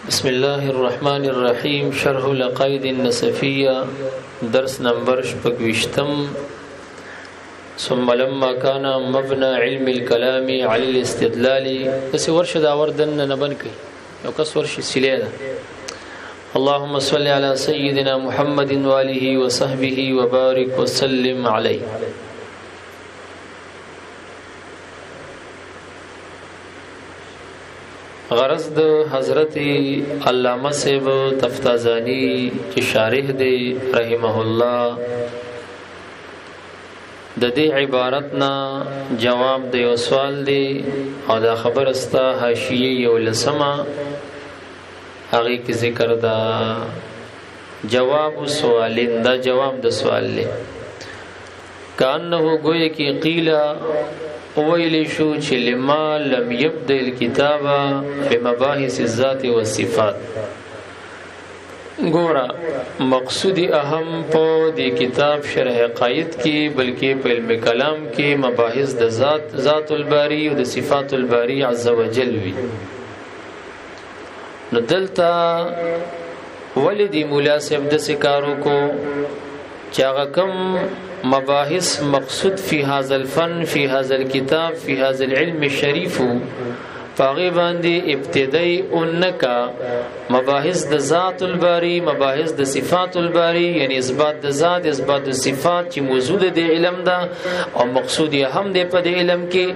بسم الله الرحمن الرحيم. شرح العقائد النسفية، درس نمبر 25. ثم لما كان مبنى علم الكلام على الاستدلال. دسي ورشه دا وردن نبن کی او کس ورشه سلیده. اللهم صل على سيدنا محمد وآله وصحبه وبارك وسلم عليه. غرض د حضرت علامه صاحب تفتازانی چې شارح دی رحمه الله د دې عبارتنا جواب دی او سوال دی او دا خبر استا حاشیه یو لسمه هغه کی ذکر دا جواب سوالین دا جواب د سوال له کانه گویا کی قیلا ویلی شو چې لما لم يبدأ الكتاب بمباحث الذات والصفات. ګورا مقصود اهم په دې کتاب شرح عقاید کې بلکې په علم کلام کې مباحث د ذات الباری او د صفات الباری عز وجل وی. نو دلته ولدی مولا صاحب د سکارو کو چاغه کم مباحث مقصود فی هذا الفن فی هذا الكتاب فی هذا العلم الشریف فاغی باندې ابتدائی انکا مباحث د ذات الباری مباحث د صفات الباری یعنی اثبات د ذات اثبات د صفات چې موجود د علم دا او مقصود یې هم د په علم کې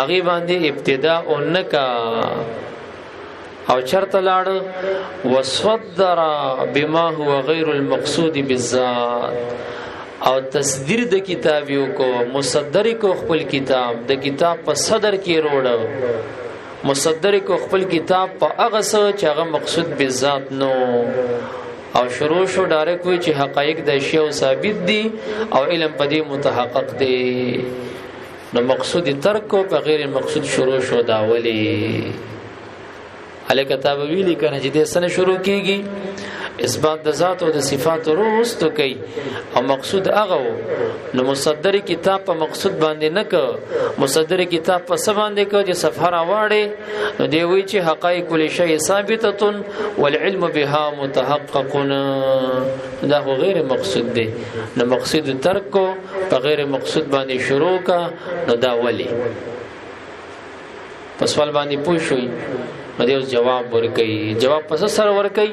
اغي باندې ابتدا انکا او چرته لاړ وصدر بما هو غیر المقصود بالذات او تصدیر د کتاب یو کو مصدر کو خپل کتاب د کتاب په صدر کې روړ مصدر کو خپل کتاب په هغه څه چې هغه مقصود بالذات نو او شروع شو ډایرک وی چې حقایق د شی او ثابت دي او علم په دې متحقق دي نو مقصود ترک کو په غیر مقصود شروع شو دا ولی علی کتاب ویلی کنه چې د سنه شروع کیږي اثبات د ذات او د صفات وروسته کوي او مقصود هغه نو مصدر کتاب په مقصود باندې نه کو مصدر کتاب په څه باندې کو چې صفحه راوړي نو دی وی چې حقایق کل شی ثابته والعلم بها متحقق دا غیر مقصود دی نو مقصود ترک کو په غیر مقصود باندې شروع کا نو دا ولی پس ول باندې پوښوي دیو جواب ورکي جواب پس سره ورکي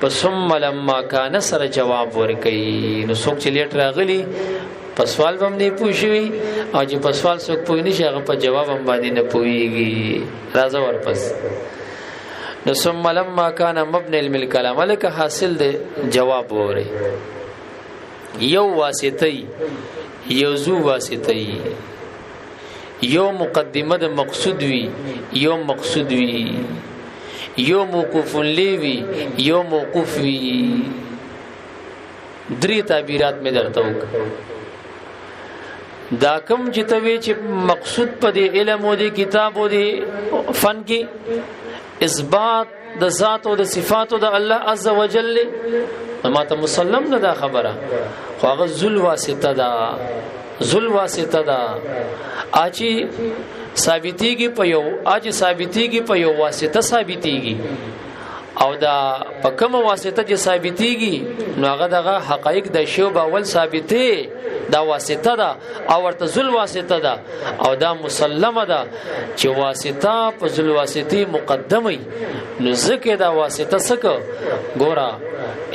پس ثم لما کان سره جواب ورکي نو څوک چې لیټ راغلی پس سوال هم نه پوښوي او چې پس سوال څوک پوښ نه شي هغه په جواب هم باندې نه پويږي راځه ورپس نو ثم لما کان مبني علم الكلام لك حاصل دی جواب وره یو واسطه یو ذو واسطه یو مقدمه د مقصود وی یو مقصود وی یو موقوف لیوی یو موقوف وی درې تعبیرات می درته وک دا کوم چې توی چې مقصود په دې علم او دې کتاب او دې فن کې اثبات د ذات او د صفات او د الله عز وجل ما ته مسلم نه دا خبره خو هغه ذل واسطه دا ذل واسطه دا اچي ثابتيږي په یو واسطه ثابتيږي او دا په کومه واسطه چې ثابتيږي نو هغه دغه حقایق د شی په اول ثابته دا واسطه ده او ورته ذل واسطه ده او دا مسلمه ده چې واسطه په ذل واسطه مقدمه نو ځکه دا واسطه سکه ګوره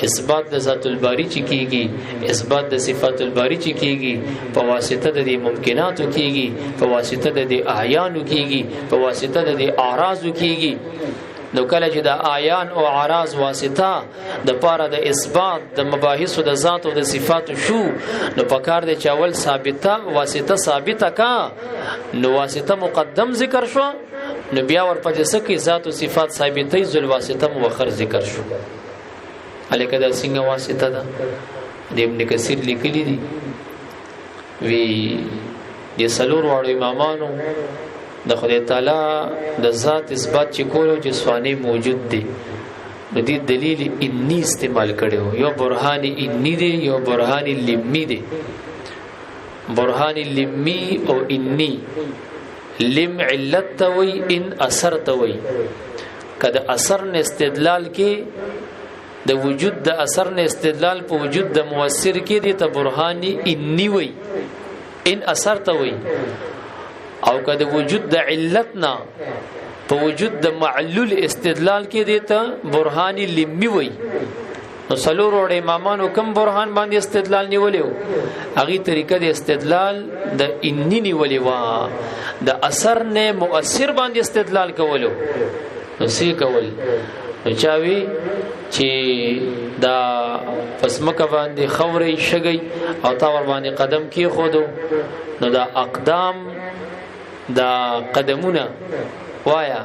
اثبات د ذات الباری چې کیږي اثبات د صفات الباری چې کیږي په واسطه د ممکناتو کیږي په واسطه د اعیانو کیږي په واسطه د اعراضو کیږي نو کله چې د اعیان او اعراض واسطه د پاره د اثبات د مباحث د ذات او د صفات شو نو پکار د چاول ثابته واسطه ثابته کا نو واسطه مقدم ذکر شو نو بیا ورپسې سکه ذات او صفات ثابته ذل واسطه مؤخر ذکر شو الیکه دا څنګه واسطه ده د ابن کثیر لیکلی دي وی د سلور واړو امامانو د خدای تعالی د ذات اثبات چې کولو چې سوانه موجود دي نو دې دلیل انی استعمال کړو یو برهان انی دی یو برهان لمی دی برهان لمی او انی لم علت توي ان اثر توي کده اثر نه استدلال کې د وجود د اثر نه استدلال په وجود د مؤثر کې دي ته برهانی انی وی ان اثر ته وی او کده وجود د علت نه په وجود د معلول استدلال کې دي ته برهانی لمی وی نو څلور وړ امامانو کوم برهان باندې استدلال نیولیو هغه طریقه د استدلال د انی نیولې وا د اثر نه مؤثر باندې استدلال کولو نو سی کول چاوي چې دا پسمکه باندې خوري شګي او تا ور باندې قدم کې خودو نو دا اقدام دا قدمونه وایا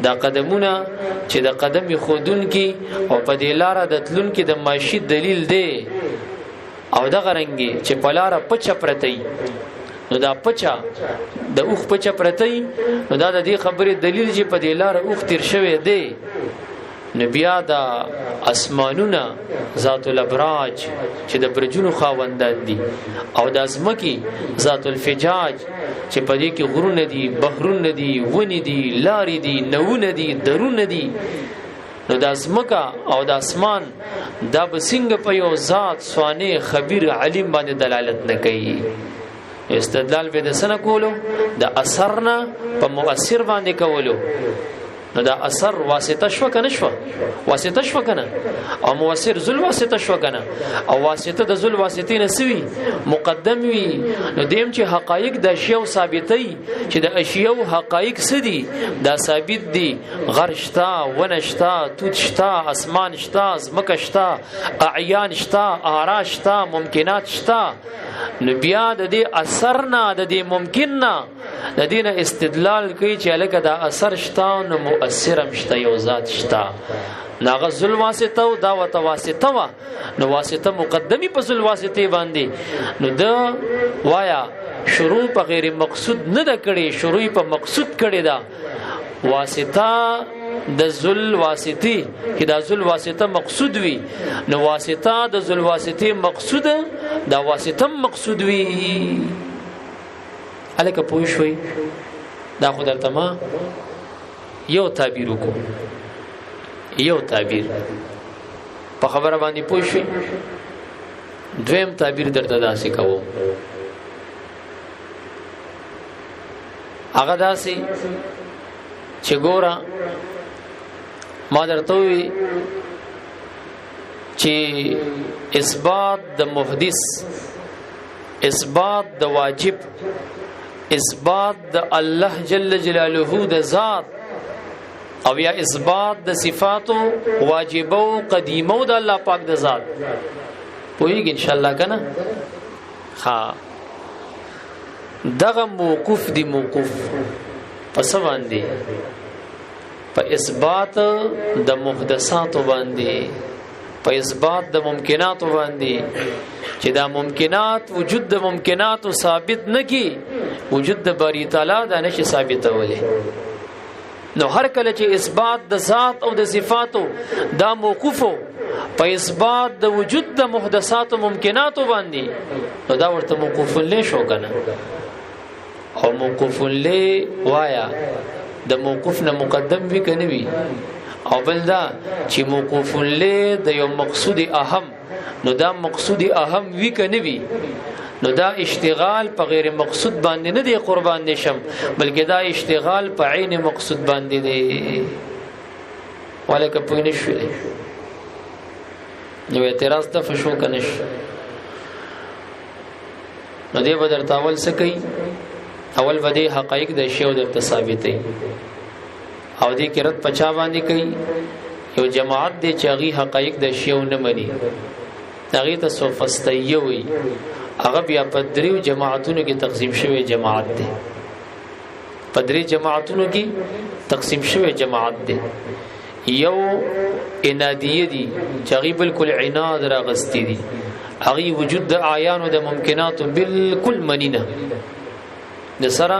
دا قدمونه چې د قدم خودون کې او په دې لار د تلون کې د ماشي دلیل دی او د غرنګي چې په لار پچ پرتې نو دا پچا د اوخ پچا پرتې نو دا د دې خبرې دلیل چې په دې لار اوخ تیر شوی دی نو بیا دا اسمانونه ذات الابراج چې د برجونو خاوندان دي او د ازمکی ذات الفجاج چې په دې کې غرونه دي بحرونه دي ونی دي لارې دي نوونه دي درونه دي نو د ازمکا او د اسمان دا بسنګ په یو ذات سوانه خبیر علیم باندې دلالت نه کوي استدلال به د سن کولو د اثرنا په مؤثر باندې کولو نو دا اثر واسطه شو کنه شو واسطه شو کنه او مؤثر ذل واسطه شو کنه او واسطه د ذل واسطین سوي مقدم وي نو دیم چې حقایق د اشیاء ثابتي چې د اشیاء حقایق سدي دا ثابت دي غرشتا ونشتا توتشتا اسمان شتا زمکشتا اعیان شتا آراشتا ممکنات شتا نو بیا د دې اثر نه د دې ممکن نه د دې نه استدلال کوي چې لکه دا اثر شتا نو مؤثر هم شتا یو ذات شتا ناغه ذل واسطه او دا واسطه وا نو واسطه مقدمي په ذل واسطه باندې نو د وایا شروع په غیر مقصود نه د کړي شروع په مقصود کړي دا واسطه د ذل واسطي کې دا ذل واسطه مقصود وي نو واسطه د ذل واسطه مقصود دا واسطه مقصود وي الکه پوه شوي دا خو درته ما یو تعبیر وکړو یو تعبیر په خبره باندې پوه شوي دویم تعبیر درته داسې کوم هغه داسې چې ګوره ما درته وی چې اثبات د محدث اثبات د واجب اثبات د الله جل جلاله د ذات او یا اثبات د صفاتو واجبو قدیمو د الله پاک د ذات پوهیږي ان شاء الله کنه ها دغه موقوف دی موقوف پس باندې په اثبات د محدثات باندې په اثبات د ممکنات باندې چې دا ممکنات وجود د ممکنات ثابت نه کی وجود د باری تعالی دا نشي ثابتوله نو هر کله چې اثبات د ذات او د صفاتو دا موقوفو په اثبات د وجود د محدثات او ممکنات باندې نو دا ورته موقوف له شو کنه او موقوف له وایا د موقوف نه مقدم وی کنه وی او بل دا چې موقوف له د یو مقصود اهم نو دا مقصود اهم وی کنه وی نو دا اشتغال په غیر مقصود باندې نه دی قربان نشم بلکې دا اشتغال په عین مقصود باندې دی ولکه په نشو نو اعتراض ته فشو کنه نو دی بدر تاول سکی اول بده حقایق د شی او د ثابتې او دې کې رد پچا باندې کوي یو جماعت دې چې هغه حقایق د شی او نه مني هغه ته سوفستایي وي هغه بیا په دریو جماعتونو کې تقسیم شوی جماعت ده په درې جماعتونو کې تقسیم شوی جماعت ده یو انادیه دي چې هغه بالکل عناد راغستی دي هغه وجود د اعیان او د ممکنات بالکل منینه د سره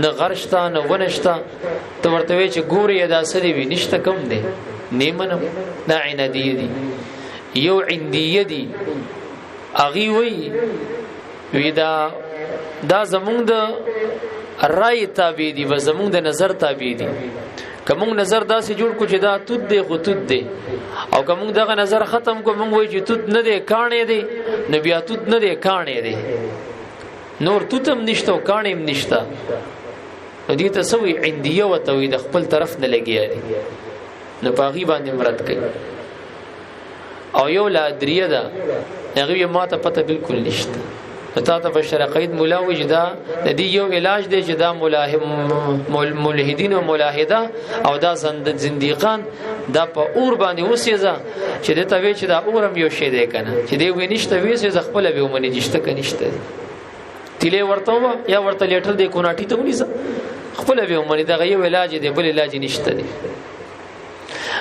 نه غرشتا نه ونشتا ته ورته وی چې ګوري ادا سړي وي نشته کم دي نیمنه دا عنادیه دي یو عندیه دي اغي وی دا زمونږ د رای تابع دي و زمونږ د نظر تابع دي کوم نظر دا سي جوړ کو چې دا تود دی خو تود دی او کوم دغه نظر ختم کو موږ وای چې تود نه دی کانه دی نبي تود نه دی کانه دی نور توتم نشته او کانه هم نشته نو دې ته سوي عنديه او توحید خپل طرف نه لګیاري نو پاغي باندې مراد کوي او یو لا دریه ده هغه ما ته پته بالکل نشته تا ته بشر قید مولا وجدا د دې یو علاج دی چې دا ملحدین او ملاحده او دا زنديقان دا په اور باندې اوسېزه چې د توی چې دا اورم یو شی دی کنه چې دی وینشته وېسې خپل به ومني جشته کنيشته تیلې ورته یا ورته لیټر دی کوناټي ته ونیسه خپل به ومني دا یو علاج دی بل علاج نشته دی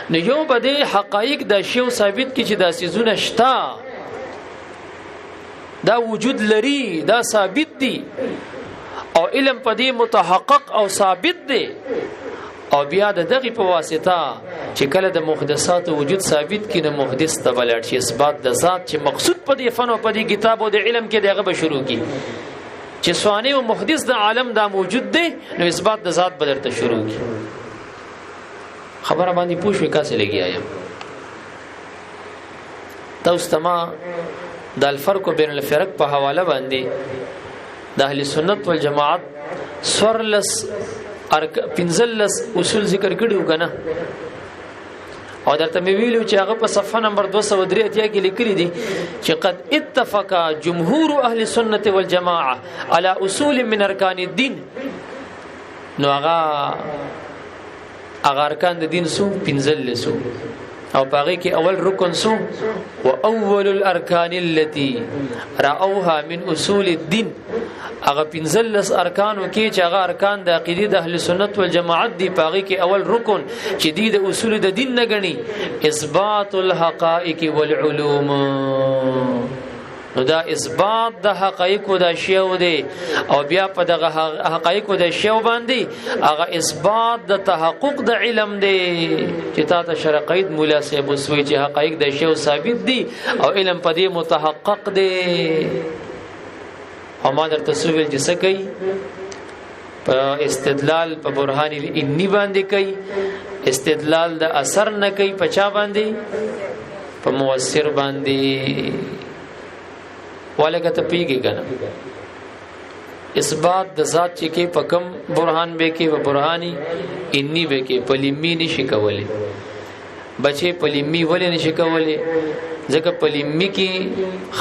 نو یو بده حقایق دا شی ثابت کی چې دا سيزونه شتا دا وجود لري دا ثابت دي او علم پدې متحقق او ثابت دي او بیا د دغه په واسطه چې کله د محدثات وجود ثابت کینه محدث ته بلړ شي اثبات د ذات چې مقصود پدې فن او پدې کتاب او د علم کې دغه به شروع کی چې سوانه او محدث د عالم دا موجود دي نو اثبات د ذات بدرته شروع کی خبره باندې پوښوي کاسه لګي آیم تاسو تما د الفرق بین الفرق په حواله باندې د اهل سنت والجماعت سورلس پنځلس اصول ذکر کړیو کنه او درته مې ویلو چې هغه په صفحه نمبر 203 کې لیکلي دي چې قد اتفق جمهور اهل السنت والجماعه على اصول من ارکان الدين نو هغه ارکان د دین سو پنځلسو او باغی کې اول رکن سو و اول الارکان التي راوها من اصول الدين هغه پنځلس ارکانو کې چې هغه ارکان د عقیده د اهل سنت والجماعت دی باغی کې اول رکن چې دی د اصول د دین نه غني اثبات الحقائق والعلوم نو دا اثبات د حقایق د شیو دی او بیا په دغه حقایق د شیو باندې هغه اثبات د تحقق د علم دی چې تا ته شرقید مولا صاحب وسوي چې حقایق د شیو ثابت دي او علم په دې متحقق دی او ما درته سویل چې څه کوي په استدلال په برهان الانی باندې کوي استدلال د اثر نه کوي په چا باندې په موثر باندې ولکه ته پیږي کنه اثبات د ذات چې کې په کم برهان به کې و برهانی انی به کې پلیمی نشي کولې بچي پلیمی ولې نشي کولې ځکه پلیمی کې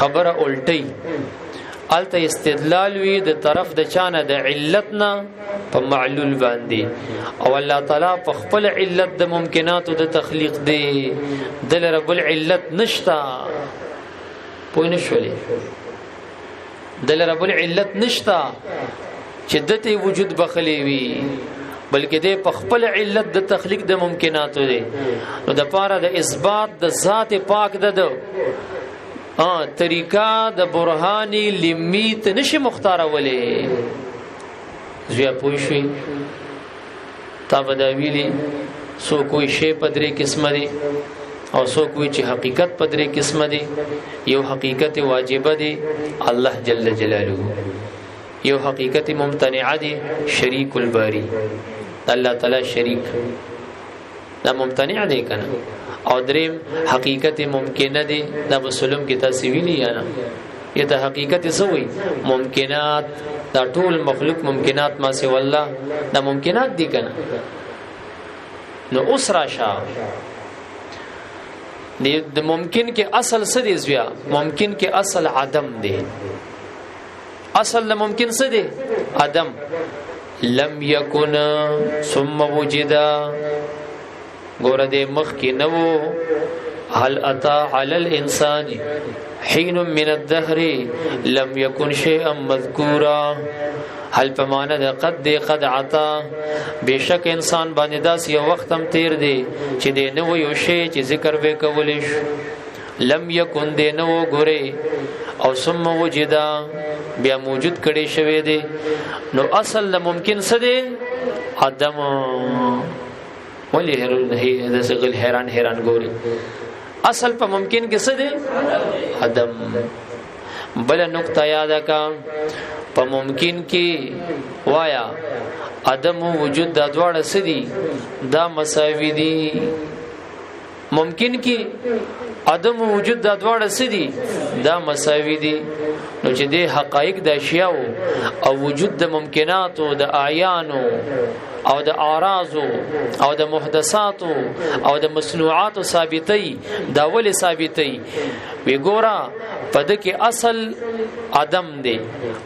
خبره الټي الته استدلال وی د طرف د چانه د علتنا په معلول باندې او الله تعالی په خپل علت د ممکنات د تخلیق دی دل رب العلت نشتا پوه نه شولې دل رب العلت نشتا چې دته وجود بخلی وي بلکې د خپل علت د تخلیق د ممکنات دی نو د پاره د اثبات د ذات پاک د طریقہ د برهانی لیمیت نشي مختار ولې زیا پوښوي تا بداویلی سو کوئی شی پدری قسم دی او سو کوئی چې حقیقت پدری قسم دی یو حقیقت واجبه دی الله جل جلاله یو حقیقت ممتنعه دی شریک الباری الله تعالی شریک دا ممتنع دی کنه او دریم حقیقت ممکنه دی دا مسلم کی تسویلی یا نه یہ ته حقیقت سوی ممکنات دا ټول مخلوق ممکنات ما سی والله دا ممکنات دی کنه نو اوس راشه د ممکن کې اصل څه دی زویا ممکن کې اصل عدم دی اصل د ممکن څه دی عدم لم یکن ثم وجد ګور دې مخ کې نو هل اتا علی الانسان حين من الدهر لم يكن شيئا مذكورا هل پمانه د قد عطا بشک انسان باندې داس یو وخت هم تیر دی چې دې نو یو شی چې ذکر به کولیش لم يكن دې نو ګوري او ثم وجدا بیا موجود کړي شوی دی نو اصل ممکن څه دی عدم ولی هرن د سغل حیران ګوري اصل په ممکن کې څه دی عدم بل نقطه یاد کا په ممکن کې وایا عدم وجود دا دواړه سدي دا مساوي دي. ممکن کې عدم وجود دا دواړه سدي دا مساوي دي. نو چې د حقایق د اشیاء او وجود د ممکنات او د اعیان او د اعراض او د محدثات او د مصنوعات ثابتي دا ول ثابتي وی ګورا پد کې اصل عدم دی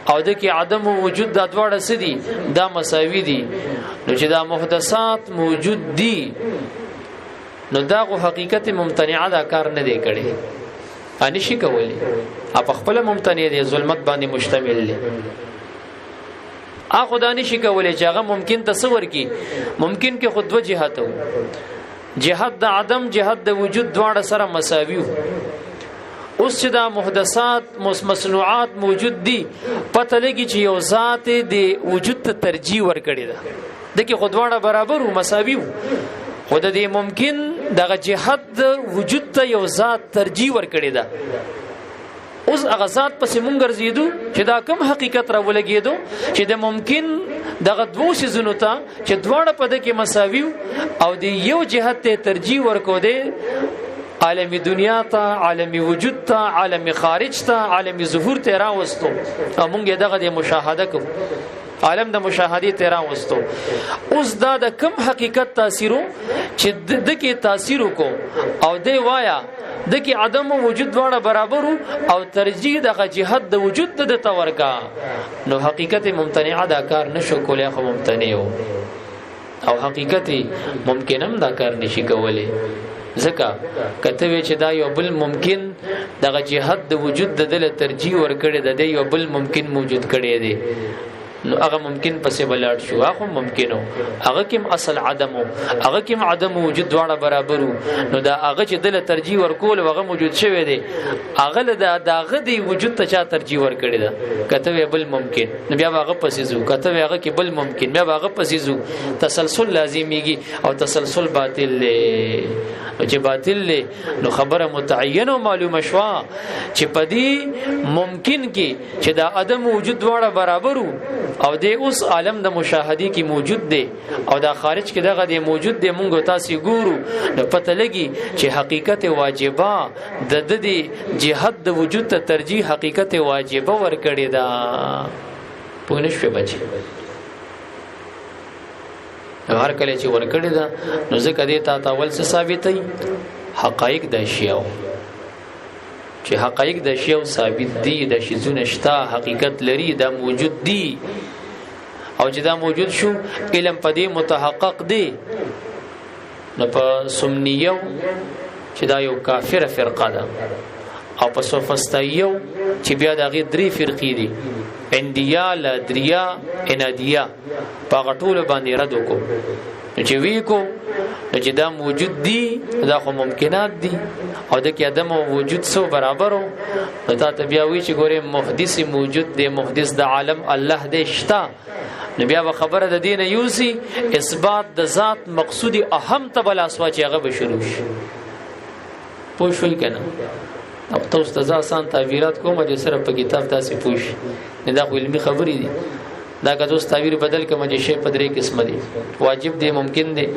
او د کې عدم وجود دا دواړه سدي دا مساوي دي. نو چې دا محدثات موجود دي نو دا غو حقیقت ممتنعه دا کار نه دی کړي ان شي کولی اپ خپل ممتنع دی ظلمت باندې مشتمل دی. اخو دا نشي کولی چې هغه ممکن تصور کی ممکن کې خود وجهات او جهاد د عدم جهاد د وجود دواړه سره مساوي. اوس چې دا محدثات مصنوعات موجود دي پته لګي چې یو ذات دی وجود ته ترجیح ورکړي ده د کې خودواړه برابر او مساوي. خود دې ممکن دغه جهاد وجود ته یو ذات ترجیح ورکړي ده. اوس هغه ذات پسې مونږ ګرځېدو چې دا کوم حقیقت را ولګېدو چې د ممکن دغه دوه شیزونو ته چې دواړه په دې کې مساوي او د یو جهاد ته ترجیح ورکو دي عالمی دنیا ته عالمی وجود ته عالمی خارج ته عالمی ظهور ته راوستو او مونږ دغه د مشاهده کوو عالم د مشاهدي تیرا وستو. اوس دا د کم حقیقت تاثیرو چې د کې تاثیر کو او دی وایا د کې عدم وجود دواړه برابر او ترجیح د جهاد د وجود د تورکا نو حقیقت ممتنعه دا کار نشو کولای خو ممتنع او حقیقت ممکنم دا کار نشي کولای. ځکه کته وی چې دا یو بل ممکن د جهاد د وجود د دل ترجیح ور کړی د یو بل ممکن موجود کړی دی نو هغه ممکن پسې بلاړ شو هغه ممکنو هغه کوم اصل عدمو هغه کوم عدم وجود دواړه برابرو نو دا هغه چې دل ترجیح ورکول هغه موجود شوی دی هغه د داغه دی وجود ته چا ترجیح ور کړی دا کته بل ممکن نو بیا هغه پسې زو کته هغه کې بل ممکن بیا هغه پسې زو تسلسل لازمیږي او تسلسل باطل دی. چې باطل له نو خبره متعینه او معلومه شوا چې پدی ممکن کې چې دا عدم وجود دواړه برابرو او د اوس عالم د مشاهدي کې موجود دی او دا خارج کې دغه دی موجود دی مونږ تاسو ګورو نو پته لګي چې حقیقت واجبہ د دې جهاد د وجود ته ترجیح حقیقت واجبہ ور کړی دا پونه شو بچي هر کله چې ور کړی دا نو ځکه دې تا تاول څه ثابتای حقایق د اشیاء چې حقایق د اشیاء ثابت دي د شیزونه شتا حقیقت لري دا موجود دي او چې دا موجود شو علم پدې متحقق دي نو په سمنیو چې دا یو کافر فرقه ده او په سوفسطایو چې بیا د غي درې فرقې دي اندیا لدریا انادیا په غټول باندې رد وکړو چې وی کو چې دا موجود دي دا خو ممکنات دي او د کې ادم وجود سو برابرو دا ته بیا وی چې ګوره محدث موجود دی محدث د عالم الله دې شتا نو بیا خبره د دین یوسی اثبات د ذات مقصودی اهم تبل اسوا چې هغه به شروع شي پوه شوي کنه اب تاسو ته ځان تعبیرات کوم چې سره په کتاب تاسو پوښ نه دا علمي خبرې دي دا که تاسو تعبیر بدل کوم چې شی په درې قسم دي واجب دي ممکن دي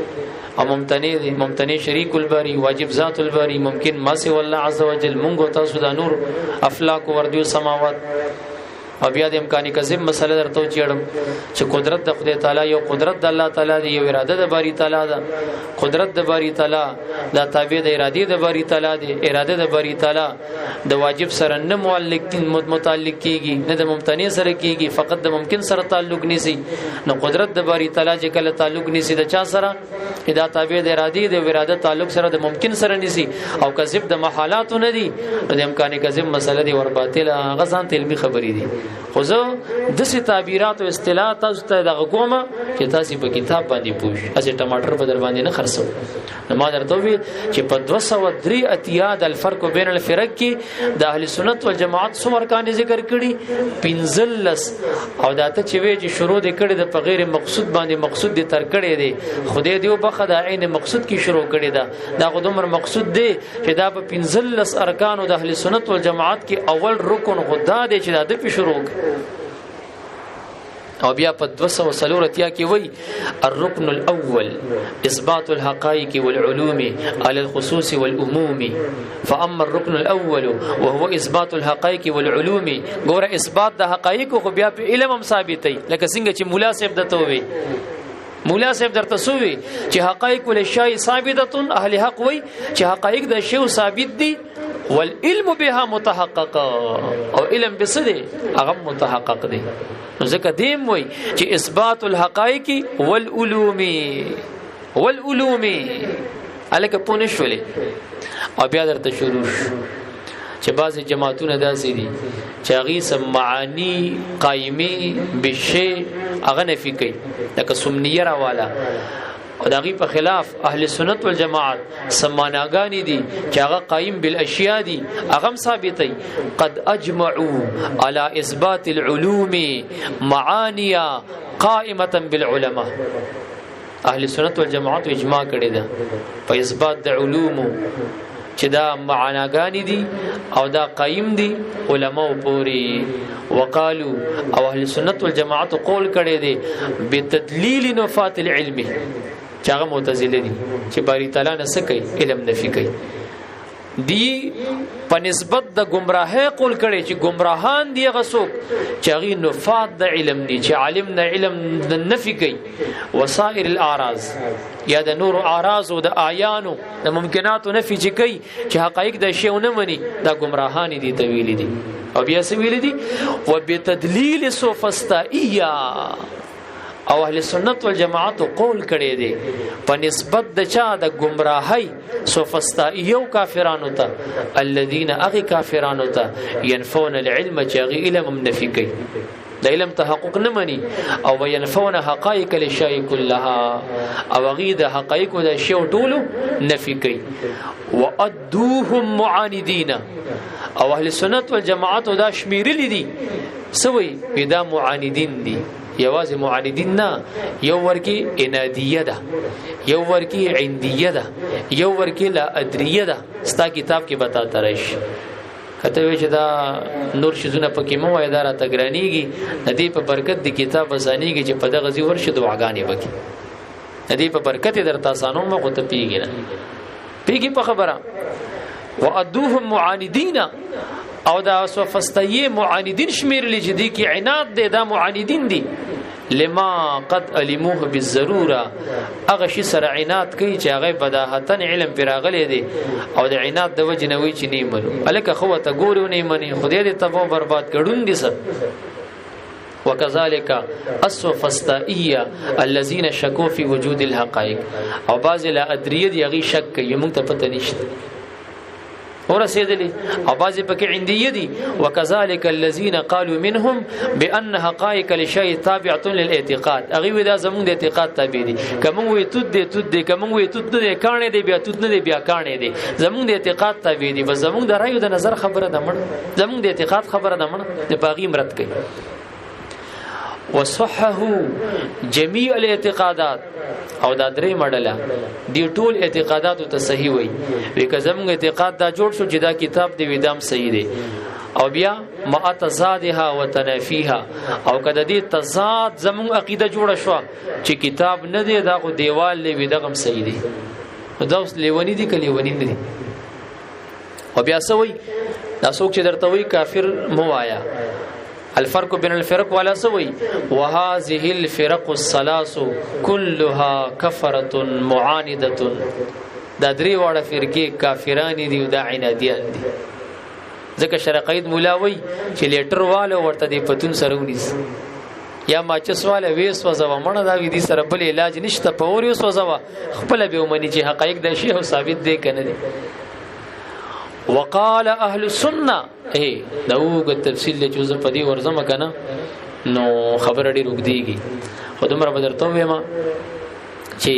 او ممتنع دي ممتنع شریک الباری واجب ذات الباری ممکن ما سي والله عز وجل مونږ تاسو د نور افلاک وردیو سماوات او بیا د امکاني کذب مسله درته چیړم چې قدرت د خدای تعالی یو قدرت د الله تعالی دی یو اراده د باری تعالی ده قدرت د باری تعالی دا تابع د اراده د باری تعالی دی اراده د باری تعالی د واجب سره نه متعلق کیږي نه د ممتنع سره کیږي فقط د ممکن سره تعلق نيسي نو قدرت د باری تعالی چې کله تعلق نيسي د چا سره دا تابع د اراده د اراده تعلق سره د ممکن سره نيسي او کذب د محالات نه دي د امکاني کذب مسله دی ور باطل غزان علمي خبرې دي خو زه د سي تعبیرات او اصطلاح تاسو ته دغه کومه چې تاسو په کتاب باندې پوښ اسې ټماټر په در باندې نه خرڅو نو ما درته وی چې په 203 اتیا د الفرق بین الفرق کې د اهل سنت والجماعت څومره کان ذکر کړي 15 او داته چې وی چې شروع د کړي د غیر مقصود باندې مقصود دي تر کړي دي خدای دیو بخه د عین مقصود کې شروع کړي دا غوډمر مقصود دی چې دا په 15 ارکان د اهل سنت والجماعت کې اول رکن خدا دی چې دا د شروع او بیا په 240 کې وای الركن الاول اثبات الحقائق والعلوم على الخصوص والعموم فاما الركن الاول وهو اثبات الحقائق والعلوم ګوره اثبات د حقایق خو بیا په علم هم ثابتای لکه څنګه چې مولا صاحب دته وي مولا صاحب درته سووي چې حقایق الاشیاء ثابته اهل حق وي چې حقایق د شی ثابت دي والعلم بها متحقق او علم بسده هغه متحقق دي ځکه دیم وای چې اثبات الحقائق والعلوم الکه پونه شولې او بیا درته شروع چې بعضی جماعتونه داسې دي چې هغه سم معانی قائمه بشی هغه نفي کوي لکه سمنیه راواله او دغه په خلاف اهل سنت والجماعت سماناګانی دي چې هغه قائم بالاشیاء دي هغه ثابتي قد اجمعوا على اثبات العلوم معانيا قائمه بالعلماء اهل سنت والجماعت اجماع کړی ده په اثبات د علوم چې دا معناګانی دي او دا قائم دي علماء پوری وقالو او اهل سنت والجماعت قول کړي دي بتدلیل نفات العلم چې هغه معتزله دي چې باری تعالی نه سکی علم نفي کوي دی په نسبت د گمراهه قول کړي چې گمراهان دی غسوک چې هغه نفات د علم دي چې عالم نه علم نفي کوي وسائر الاعراض یا د نور اعراض او د اعیان د ممکنات نفي چې کوي چې حقایق د شیونه مني دا گمراهان دي طویل دي او بیا سویل دي وبتدلیل سوفسطائیه او اهل سنت والجماعت قول کړي دي په نسبت د چا د گمراهي سوفسطائیو کافرانو ته الذين اغي کافرانو ته ينفون العلم چې علم نفي کوي د علم تحقق نه مني او ينفون حقائق الاشياء كلها او غي د حقائق د شی ټولو نفي کوي وادوهم معاندين او اهل سنت والجماعت دا شمیرل دي سوي دا معاندين دي یوازې معاندین نه یو ورکی انادیه ده یو ورکی عندیه ده یو ورکی لا ادریه ده ستا کتاب کې بتاته راشي کته وی چې دا نور شزونه پکې مو وای اداره تګرانیږي ندی په برکت دی کتاب وسانیږي چې په دغه ځی ورشه دعاګانې وکي ندی په برکت درته سانو مخ ته پیږي نه پیږي په خبره وادوهم معاندین او دا سوفسطائیه معاندین شمیر لجدي کې عناد دي دا معاندین دي لما قد علموه بالضروره هغه شي سره عناد کوي چې هغه بداهتن علم پیراغلي دي او د عناد د وجنوي چې نه منو الکه خو ته ګورو نه مني خدای دې تبو برباد کړون دي سر وكذلك السوفسطائيه الذين شكوا في وجود الحقائق او بعض لا ادريه دي غي شک کوي موږ ته پته نشته ورسېدلې او بعضې پکې عندیه دي وکذلک الذین قالوا منهم بان حقائق الشیء تابعه للاعتقاد هغه وی دا زمونږ د اعتقاد تابع دي کوم وی توت دي کوم وی توت نه کانه دي بیا توت نه دي بیا کانه دي زمونږ د اعتقاد تابع دي بس زمونږ د رایو د نظر خبره ده مړ زمونږ د اعتقاد خبره ده مړ د باغی مرد کوي وصححوا جميع الاعتقادات او دا درې مړله دی ټول اعتقادات ته صحیح وي وکه زموږ اعتقاد دا جوړ شو چې دا کتاب دی ودام صحیح دی او بیا ما تزادها وتنافيها او کده دې تضاد زموږ عقیده جوړه شو چې کتاب نه دی دا خو دیوال لی ودغم صحیح دی دا اوس لیونی دی کلی ونی نه دی او بیا سوي دا څوک چې درته وي کافر مو آیا الفرق بين الفرق ولا سوي وهذه الفرق الثلاث كلها كفرة معاندة دا درې واړه فرقې کافران دي او دا عنادیان دي ځکه شرقید مولاوي چې لیټر والو ورته دی پتون سره ونیس یا ماچس والا وېس وځو مړه دا وی دي سره بل علاج نشته په اور یوس وځو خپل به ومني چې حقایق د شی او ثابت دي کنه دي وقال اهل السنه داوګ تفصیل له جزء پدی ورزم کنه نو خبر ډیر وګدیږي خودمره بدرته وېما چې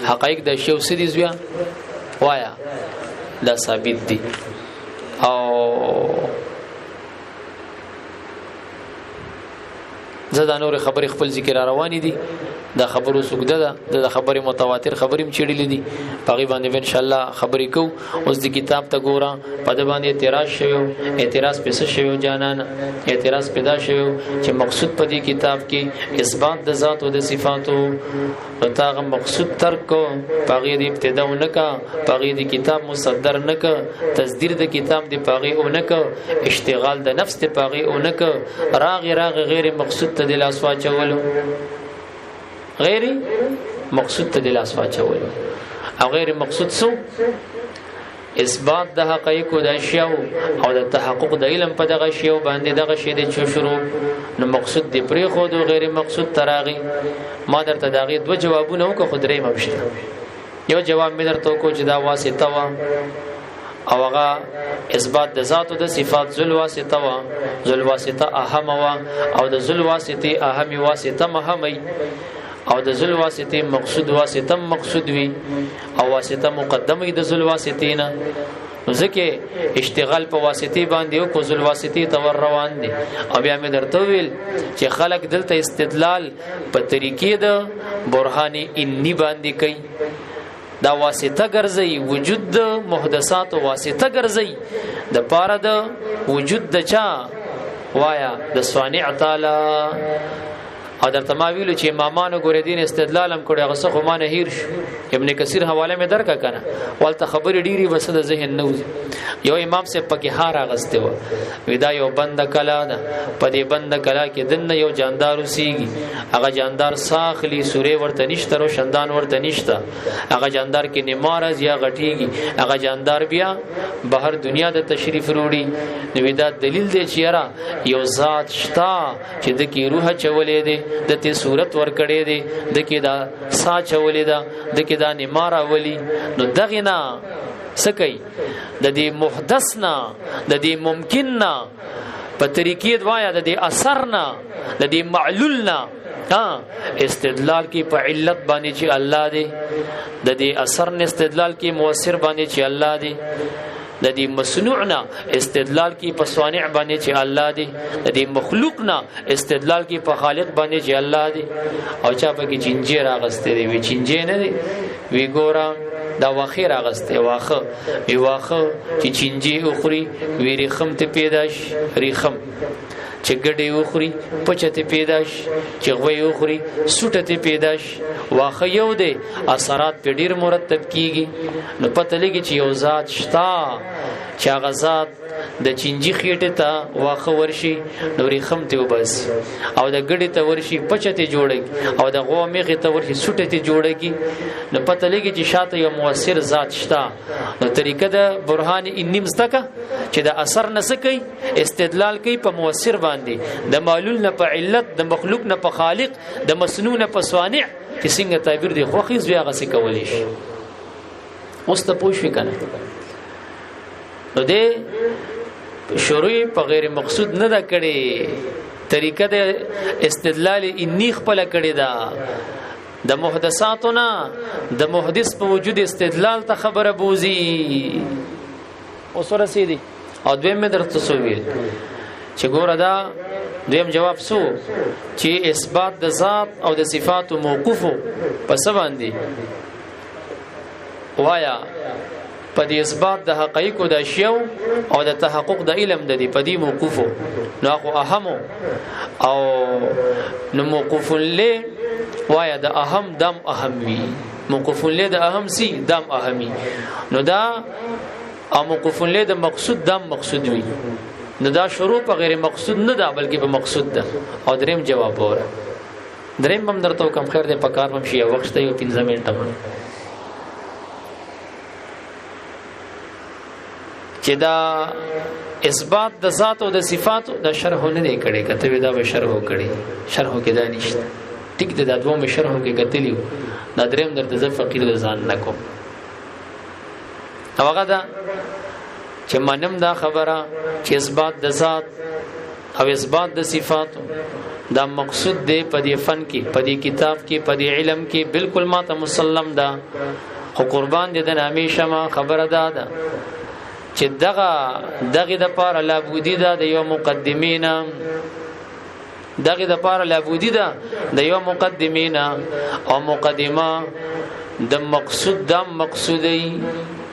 حقایق د شی او سدي زویا وایا دا ثابت دي او زدا نور خبرې خپل ذکر روانې دي دا خبرو سګده ده د خبرې متواتر خبرې مچړلې دي پغې باندې ان شاء الله خبرې کو اوس د کتاب ته ګورم په د باندې اعتراض شوی اعتراض پېښ شوی جانان اعتراض پیدا شوی چې مقصود په دې کتاب کې اثبات د ذات او د صفاتو تاغه مقصود ترک کو پغې د ابتدا ونکا پغې د کتاب مصدر نک تصدیر د کتاب د پغې اونک اشتغال د نفس د پغې اونک راغ غیر مقصود ته د لاس واچولو غیر مقصود ته د لاس واچولو او غیر مقصود سو اثبات د حقایق د اشیاء او د تحقق د علم په دغه شی باندې دغه شی د شروع نو مقصود دی پرې خو د غیر مقصود تراغي ما درته دغه دوه جوابونه وکړو خو درې مبشته یو جواب مې درته کو چې دا واسطه وا او هغه اثبات د ذات او د صفات ذل واسطه وا ذل واسطه اهم وا او د ذل واسطه اهم واسطه مهمي او د ذل واسطه مقصود واسطه مقصود وي او واسطه مقدمه د ذل واسطینا ځکه اشتغال په واسطه باندې او کو ذل واسطه تور روان دي او بیا مې درته ویل چې خلق دلته استدلال په طریقې د برهانی انی باندې کوي دا واسطه ګرځي وجود د محدثات واسطه ګرځي د پاره د وجود د چا وایا د صانع تعالی او درته ما ویلو چې امامانو ګور دین استدلال هم کړی غسه خو ما نه هیر شو ابن کثیر حواله مې درکا کنه ولته خبر ډیری وسه د ذهن نو یو امام سے پکې هار اغسته و ودا یو بند کلا ده په دې بند کلا کې دنه یو جاندار وسیږي هغه جاندار ساخلی سورې ورته نشته رو شندان ورته نشته هغه جاندار کې نمارز یا غټیږي هغه جاندار بیا بهر دنیا د تشریف وروړي نو ودا دلیل دی چې یاره یو ذات شتا چې د کی روح چولې دی د ته صورت ور کړې دی د کې دا سا چولې دا د کې دا نمارا ولی نو دغه نه سکی د دې محدث نه د دې ممکن نه په طریقې دوایا د دې اثر نه د دې معلول نه استدلال کی په علت باندې چې الله دی د دې اثر نه استدلال کی مؤثر باندې چې الله دی د دې مصنوع نه استدلال کی په صانع باندې چې الله دی د دې مخلوق نه استدلال کی په خالق باندې چې الله دی او چا په کې چنجي راغسته دی وی چنجي نه دی وی ګورا دا واخیر راغسته واخه وی واخه چې چنجي اخري وی رخم ته پیداش رخم چې ګډي اخري پچته پیداش چې غوي اخري سټته پیداش واخه یو دی اثرات په ډیر مرتب کیږي نو پته لګي چې یو ذات شتا چې هغه ذات د چنجي خېټه ته واخه ورشي نورې خم ته وبس او د ګډي ته ورشي پچته جوړي او د غو میخه ته ورشي سټته جوړي نو پته لګي چې شاته یو مؤثر ذات شتا نو طریقه د برهان انیم زدکه چې د اثر نسکی استدلال کوي په مؤثر باندې د معلول نه په علت د مخلوق نه په خالق د مسنون نه په صانع چې څنګه تعبیر دی خو خیز بیا غسه کولی شي اوس ته پوښښ وکنه نو دې شروع په غیر مقصود نه دا کړي طریقه د استدلال انی خپل کړي دا د محدثاتنا د محدث په وجود استدلال ته خبره بوزي اوس ورسېدي او دویم مې درته سوویل چې ګوره دا دویم جواب سو چې اثبات د ذات او د صفات موقوف په سبا باندې وایا په دې اثبات د حقایق د اشیاء او د تحقق د علم د دې په دې موقوف نو خو اهم او نو موقوف له وایا د اهم دم اهم وی موقوف له د اهم سی دم اهمي نو دا او موقوف له د مقصود دم مقصود وی نو دا شروع په غیر مقصود نه ده بلکې په مقصود ده او دریم جواب وره دریم هم درته کوم خیر دې په کار هم شي وخت ته یو 15 منټه چې دا اثبات د ذات او د صفات د شرح نه دی کړي کته دا به شرح کړي شرح کې دا نشته ټیک د دوه مې شرح کې کتلیو دا دریم درته ز فقیر ځان نکو هغه دا چې منم دا خبره چې اثبات د ذات او اثبات د صفات دا مقصود دی په دې فن کې په دې کتاب کې په دې علم کې بالکل ماته مسلم ده خو قربان دې د همیشه ما خبره ده چې دغه د پاره لا بودی ده د یو مقدمینا دغه د پاره لابودی ده د یو مقدمینا او مقدمه د مقصود د مقصودی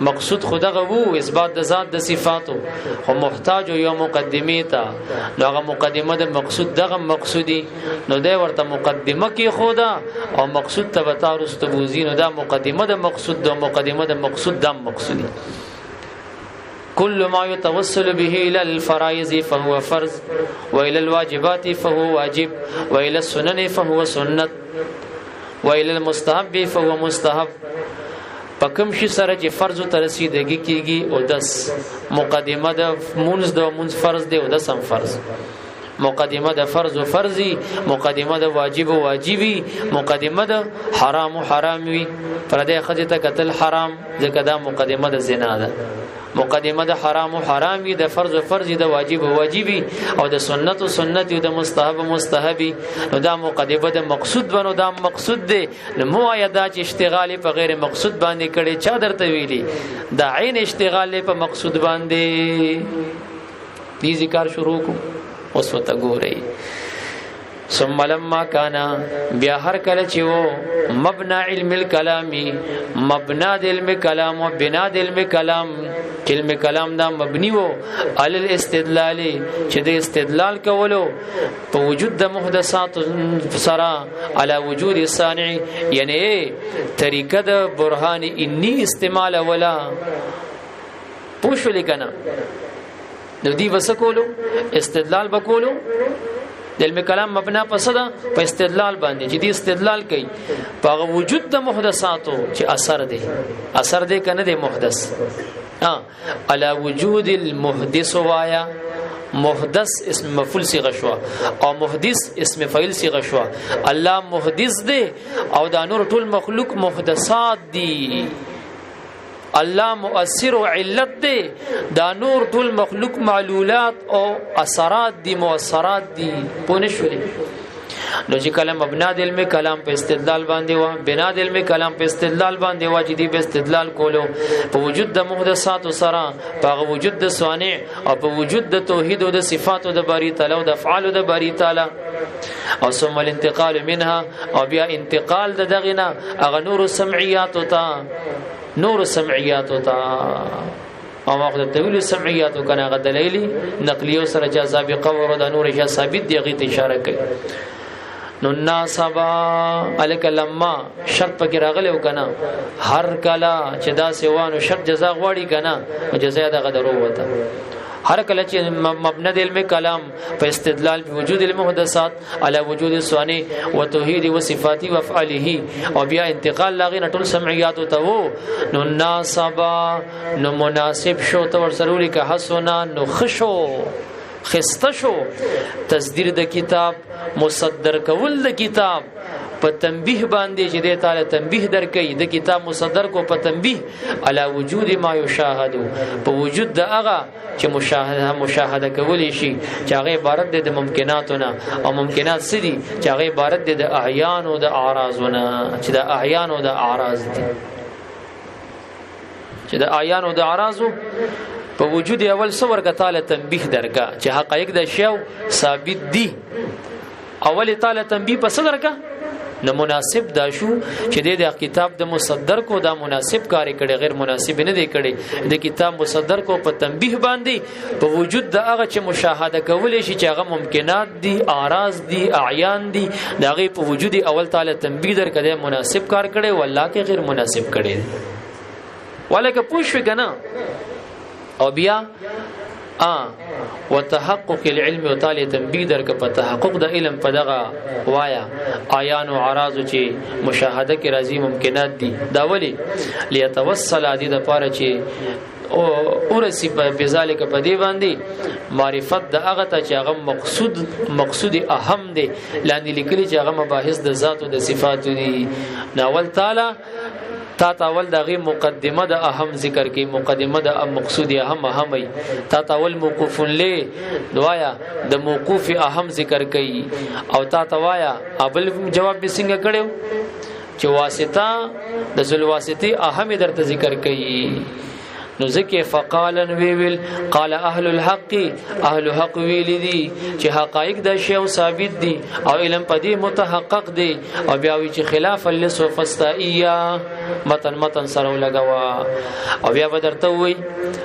مقصود خدغه وو اثبات د ذات د صفاتو خو محتاج یو مقدمه ته دغه مقدمه د مقصود دغه مقصودی نو د ورته مقدمه کې خدا او مقصود ته وتارست بوزین دا مقدمه د مقصود د مقدمه د مقصود د مقصودی كل ما يتوصل به الى الفرائض فهو فرض والى الواجبات فهو واجب والى السنن فهو سنت والى المستحب فهو مستحب پکم شي سره چې فرض ته رسیدګي کیږي او داس مقدمه د منځ فرض دی او د سم فرض مقدمه د فرض او فرضي مقدمه د واجب او واجبي مقدمه د حرام او حرامي پر دې خځه ته قتل حرام ځکه دا مقدمه د زنا ده مقدمه د حرام او حرامي د فرض او فرضي د واجب او واجبي او د سنت او سنتي او د مستحب او مستحبي نو دا مقدمه د مقصود بنو دا مقصود دی نو موعده چې اشتغال په غیر مقصود باندې کړي چا درته ویلي دا عین اشتغال په مقصود باندې دې ذکر شروع کو اوس وته ګورئ ثم لما كان بیا هر کله چې وو مبنا علم الكلام مبنا د علم کلام او بنا د علم کلام علم کلام دا مبني وو علی الاستدلال چې د استدلال کولو په وجود د محدثات سره علی وجود الصانع یعنی طریقه د برهان انی استعمال ولا پوښ لیکنه د دې وسکولو استدلال وکولو د علم کلام مبنا پسدا په استدلال باندې چې دې استدلال کوي په وجود د محدثاتو چې اثر دی کنه د محدث علی وجود المحدث وایا محدث اسم مفعول صيغه شو او محدث اسم فاعل صيغه شو الله محدث دی او دا نور ټول مخلوق محدثات دي الله مؤثر او علت دی دا نور ټول مخلوق معلولات او اثرات دي مؤثرات دي پونه شولې نو چې کلام مبنا د علم کلام په استدلال باندې وا بنا د علم کلام په استدلال باندې وا چې دی په استدلال کولو په وجود د محدثات سره په وجود د صانع او په وجود د توحید او د صفات او د باری تعالی او د افعال او د باری تعالی او ثم الانتقال منها او بیا انتقال د دغنا اغه نور سمعيات ته نور سمعيات ته او واخد الدلیل سمعيات کنه غ دلیل نقلیو سره جا سابقه ور د نور جا ثابت دی غی اشاره کوي نو ناسبا الک لما شرط پکې راغلی وکنه هر کلا چې دا سیوانو شرط جزاء غواړي کنه او جزاء د غدرو وته هر کله چې مبنا د علم کلام په استدلال په وجود المحدثات علی وجود الصانع و توحید و صفات و افعاله او بیا انتقال لاغې نټول سمعيات ته وو نو ناسبا نو مناسب شو تو ورسره لیک حسنا نو خشو خسته شو تصدیر د کتاب مصدر کول د کتاب په تنبیه باندې چې د تعالی تنبیه درکې د کتاب مصدر کو په تنبیه علی وجود ما یشاهد په وجود د هغه چې مشاهده کولی شي چې هغه عبارت د ممکناتونه او ممکنات سدي چې هغه عبارت د اعیان او د اعراضونه چې د اعیان او د اعراض دي چې د اعیان او د اعراض په وجود اول صور کا تعالی تنبیه درکا چې حقایق د شیو ثابت دي اول تعالی تنبیه په صدر کا نو مناسب دا شو چې د کتاب د مصدر کو دا مناسب کار کړي غیر مناسب نه دی کړي د کتاب مصدر کو په تنبیه باندې په وجود د هغه چې مشاهده کول شي چې هغه ممکنات دي اعراض دي اعیان دي دا غي په وجود اول تعالی تنبیه در کړي مناسب کار کړي والله کې غیر مناسب کړي ولکه پوښښ کنه او بیا وتحقق العلم وتعالى تنبيه درک په تحقق د علم په دغه وایا عیان او عراض چې مشاهده کې راځي ممکنات دي دا ولی ليتوصل دي د پاره چې او رسی په بذالک په دی باندې معرفت د هغه ته چې هغه مقصود اهم دی لاندې لیکلي چې هغه مباحث د ذات او د صفات دي ناول تعالی تا تاول دغه مقدمه د اهم ذکر کې مقدمه د مقصود اهم وي تا تاول موقوف له دوایا د موقوف اهم ذکر کوي او تا توایا ابل جواب به څنګه کړو چې واسطه د ذل واسطه اهم درته ذکر کوي نو ذکر فقالن ویل قال اهل الحق اهل حق ویل دي چې حقایق د شی او ثابت دي او علم پدې متحقق دي او بیا وی چې خلاف لسوف استائیا متن سره لګوا او بیا بدرته وی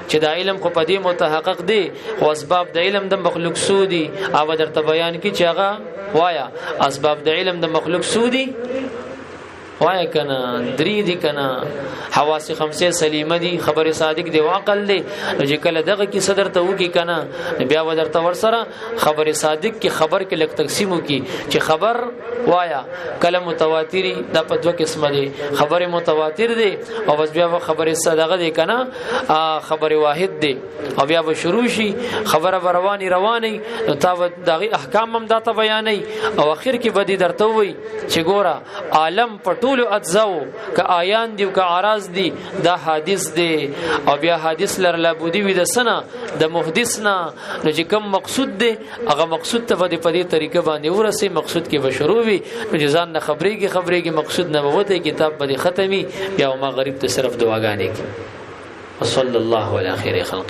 چې دا علم خو پدې متحقق دي خو اسباب د علم د مخلوق سودي او درته بیان کی چې هغه وایا اسباب د علم د مخلوق سودي وای کنه درې دي کنه حواس خمسه سلیمه دي خبر صادق دی عقل دی چې کله دغه کی صدر ته وکی کنه بیا ودرته ور سره خبر صادق کی خبر کې لک تقسیمو کی چې خبر وایا کله متواتری د په دوه قسمه دي خبر متواتر دی او بس بیا خبر صدقه دی کنه خبر واحد دی او بیا به شروع شي خبره رواني تا دغه احکام هم داته بیانې او اخر کې بدی درته وي چې ګوره عالم پټو ټول اجزاو ک آیان دی او ک اعراض دی دا حدیث دی او بیا حدیث لر لابودی وی د سنه د محدث نه نو چې کوم مقصود دی هغه مقصود ته په دې طریقه باندې ورسې مقصود کې بشرو وی نو ځان نه خبرېږي مقصود نه وته کتاب به ختمي یا ما غریب ته صرف دعاګانې وصلی الله علی خیر خلق